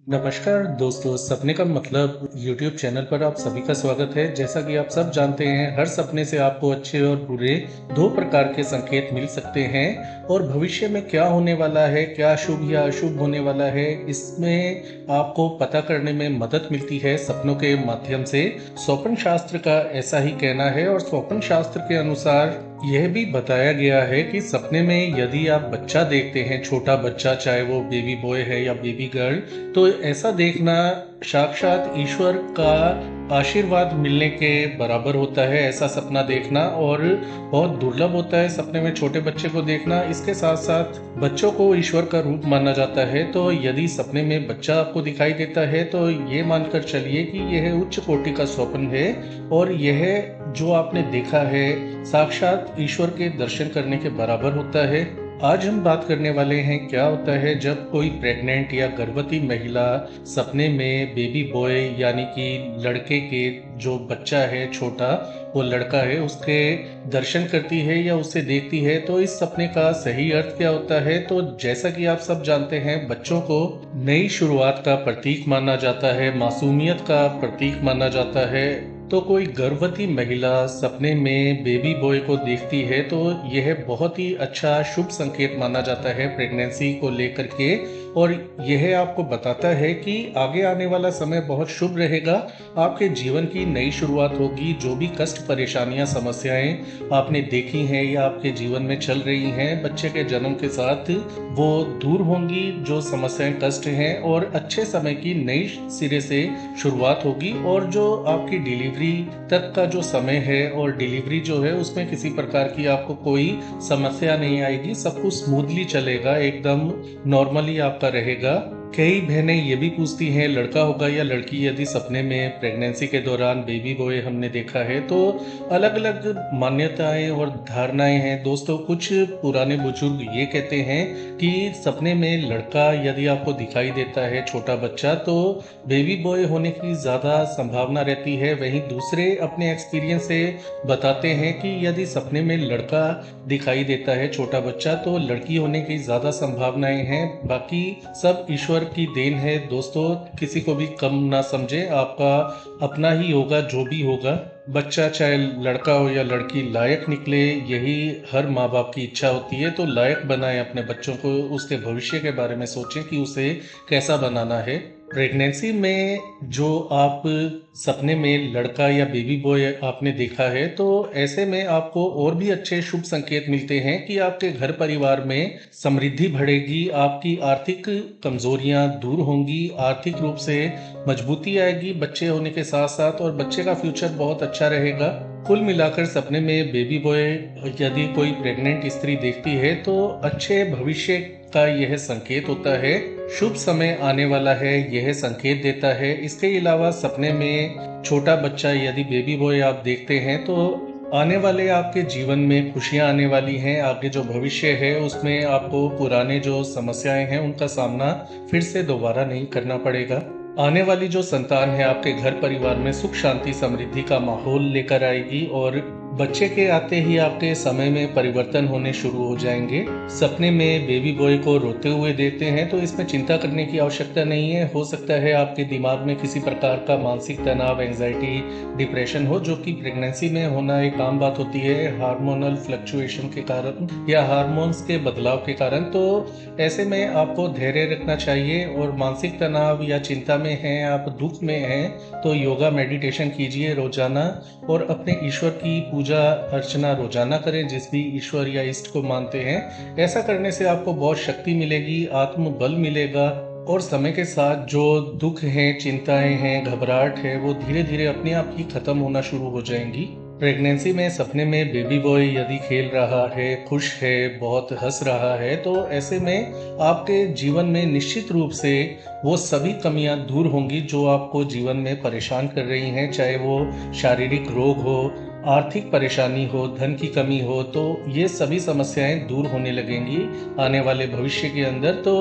नमस्कार दोस्तों, सपने का मतलब यूट्यूब चैनल पर आप सभी का स्वागत है। जैसा कि आप सब जानते हैं, हर सपने से आपको अच्छे और बुरे दो प्रकार के संकेत मिल सकते हैं और भविष्य में क्या होने वाला है, क्या शुभ या अशुभ होने वाला है, इसमें आपको पता करने में मदद मिलती है सपनों के माध्यम से। स्वप्न शास्त्र का ऐसा ही कहना है और स्वप्न शास्त्र के अनुसार यह भी बताया गया है कि सपने में यदि आप बच्चा देखते हैं, छोटा बच्चा, चाहे वो बेबी बॉय है या बेबी गर्ल, तो ऐसा देखना साक्षात ईश्वर का आशीर्वाद मिलने के बराबर होता है। ऐसा सपना देखना और बहुत दुर्लभ होता है सपने में छोटे बच्चे को देखना। इसके साथ साथ बच्चों को ईश्वर का रूप माना जाता है, तो यदि सपने में बच्चा आपको दिखाई देता है तो ये मानकर चलिए कि यह उच्च कोटि का स्वप्न है और यह जो आपने देखा है साक्षात ईश्वर के दर्शन करने के बराबर होता है। आज हम बात करने वाले हैं क्या होता है जब कोई प्रेग्नेंट या गर्भवती महिला सपने में बेबी बॉय यानी कि लड़के के जो बच्चा है छोटा, वो लड़का है, उसके दर्शन करती है या उसे देखती है, तो इस सपने का सही अर्थ क्या होता है। तो जैसा कि आप सब जानते हैं, बच्चों को नई शुरुआत का प्रतीक माना जाता है, मासूमियत का प्रतीक माना जाता है। तो कोई गर्भवती महिला सपने में बेबी बॉय को देखती है तो यह बहुत ही अच्छा शुभ संकेत माना जाता है प्रेगनेंसी को लेकर के, और यह आपको बताता है कि आगे आने वाला समय बहुत शुभ रहेगा। आपके जीवन की नई शुरुआत होगी। जो भी कष्ट, परेशानियां, समस्याएं आपने देखी हैं या आपके जीवन में चल रही हैं, बच्चे के जन्म के साथ वो दूर होंगी। जो समस्याएं, कष्ट हैं, और अच्छे समय की नई सिरे से शुरुआत होगी। और जो आपकी डिलीवरी तक का जो समय है और डिलीवरी जो है उसमें किसी प्रकार की आपको कोई समस्या नहीं आएगी। सब कुछ स्मूथली चलेगा, एकदम नॉर्मली आपका रहेगा। कई बहनें ये भी पूछती हैं लड़का होगा या लड़की। यदि सपने में प्रेगनेंसी के दौरान बेबी बॉय हमने देखा है तो अलग अलग मान्यताएं और धारणाएं हैं दोस्तों। कुछ पुराने बुजुर्ग ये कहते हैं कि सपने में लड़का यदि आपको दिखाई देता है, छोटा बच्चा, तो बेबी बॉय होने की ज़्यादा संभावना रहती है। वहीं दूसरे अपने एक्सपीरियंस से बताते हैं कि यदि सपने में लड़का दिखाई देता है, छोटा बच्चा, तो लड़की होने की ज़्यादा संभावनाएं हैं। बाकी सब ईश्वर की देन है दोस्तों, किसी को भी कम ना समझे। आपका अपना ही होगा जो भी होगा। बच्चा चाहे लड़का हो या लड़की, लायक निकले, यही हर माँ बाप की इच्छा होती है। तो लायक बनाएं अपने बच्चों को, उसके भविष्य के बारे में सोचें कि उसे कैसा बनाना है। प्रेगनेंसी में जो आप सपने में लड़का या बेबी बॉय आपने देखा है, तो ऐसे में आपको और भी अच्छे शुभ संकेत मिलते हैं कि आपके घर परिवार में समृद्धि बढ़ेगी, आपकी आर्थिक कमजोरियां दूर होंगी, आर्थिक रूप से मजबूती आएगी बच्चे होने के साथ साथ, और बच्चे का फ्यूचर बहुत अच्छा रहेगा। कुल मिलाकर सपने में बेबी बॉय यदि कोई प्रेग्नेंट स्त्री देखती है तो अच्छे भविष्य का यह संकेत होता है। शुभ समय आने वाला है यह संकेत देता है। इसके अलावा सपने में छोटा बच्चा यदि बेबी बॉय आप देखते हैं तो आने वाले आपके जीवन में खुशियां आने वाली हैं। आगे जो भविष्य है उसमें आपको पुराने जो समस्याएं हैं उनका सामना फिर से दोबारा नहीं करना पड़ेगा। आने वाली जो संतान है आपके घर परिवार में सुख, शांति, समृद्धि का माहौल लेकर आएगी, और बच्चे के आते ही आपके समय में परिवर्तन होने शुरू हो जाएंगे। सपने में बेबी बॉय को रोते हुए देखते हैं तो इसमें चिंता करने की आवश्यकता नहीं है। हो सकता है आपके दिमाग में किसी प्रकार का मानसिक तनाव, एंजाइटी, डिप्रेशन हो, जो कि प्रेगनेंसी में होना एक आम बात होती है, हार्मोनल फ्लक्चुएशन के कारण या हार्मोन्स के बदलाव के कारण। तो ऐसे में आपको धैर्य रखना चाहिए, और मानसिक तनाव या चिंता में हैं, आप दुख में हैं, तो योगा, मेडिटेशन कीजिए रोजाना, और अपने ईश्वर की पूजा अर्चना रोजाना करें, जिस भी ईश्वर या इष्ट को मानते हैं। ऐसा करने से आपको बहुत शक्ति मिलेगी, आत्मबल मिलेगा, और समय के साथ जो दुख हैं, चिंताएं हैं, घबराहट है, वो धीरे धीरे अपने आप ही खत्म होना शुरू हो जाएंगी। प्रेगनेंसी में सपने में बेबी बॉय यदि खेल रहा है, खुश है, बहुत हंस रहा है, तो ऐसे में आपके जीवन में निश्चित रूप से वो सभी कमियां दूर होंगी जो आपको जीवन में परेशान कर रही हैं। चाहे वो शारीरिक रोग हो, आर्थिक परेशानी हो, धन की कमी हो, तो ये सभी समस्याएं दूर होने लगेंगी आने वाले भविष्य के अंदर। तो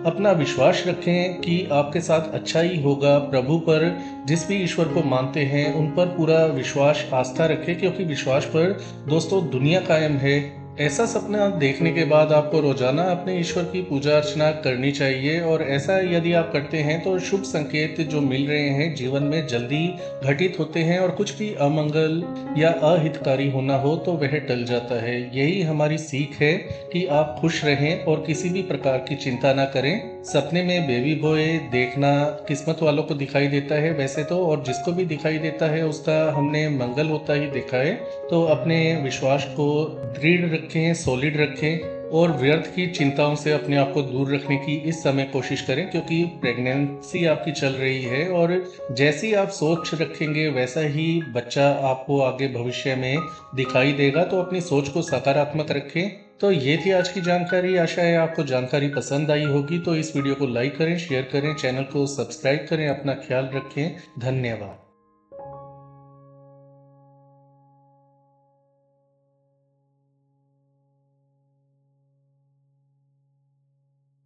अपना विश्वास रखें कि आपके साथ अच्छा ही होगा। प्रभु पर, जिस भी ईश्वर को मानते हैं, उन पर पूरा विश्वास, आस्था रखें, क्योंकि विश्वास पर दोस्तों दुनिया कायम है। ऐसा सपना देखने के बाद आपको रोजाना अपने ईश्वर की पूजा अर्चना करनी चाहिए और ऐसा यदि आप करते हैं तो शुभ संकेत जो मिल रहे हैं जीवन में जल्दी घटित होते हैं और कुछ भी अमंगल या अहितकारी होना हो तो वह टल जाता है। यही हमारी सीख है कि आप खुश रहें और किसी भी प्रकार की चिंता ना करें। सपने में बेबी बॉय देखना किस्मत वालों को दिखाई देता है वैसे तो, और जिसको भी दिखाई देता है उसका हमने मंगल होता ही देखा है। तो अपने विश्वास को दृढ़ रखें, सॉलिड रखें और व्यर्थ की चिंताओं से अपने आप को दूर रखने की इस समय कोशिश करें, क्योंकि प्रेगनेंसी आपकी चल रही है और जैसी आप सोच रखेंगे वैसा ही बच्चा आपको आगे भविष्य में दिखाई देगा। तो अपनी सोच को सकारात्मक रखें। तो ये थी आज की जानकारी। आशा है आपको जानकारी पसंद आई होगी। तो इस वीडियो को लाइक करें, शेयर करें, चैनल को सब्सक्राइब करें। अपना ख्याल रखें। धन्यवाद।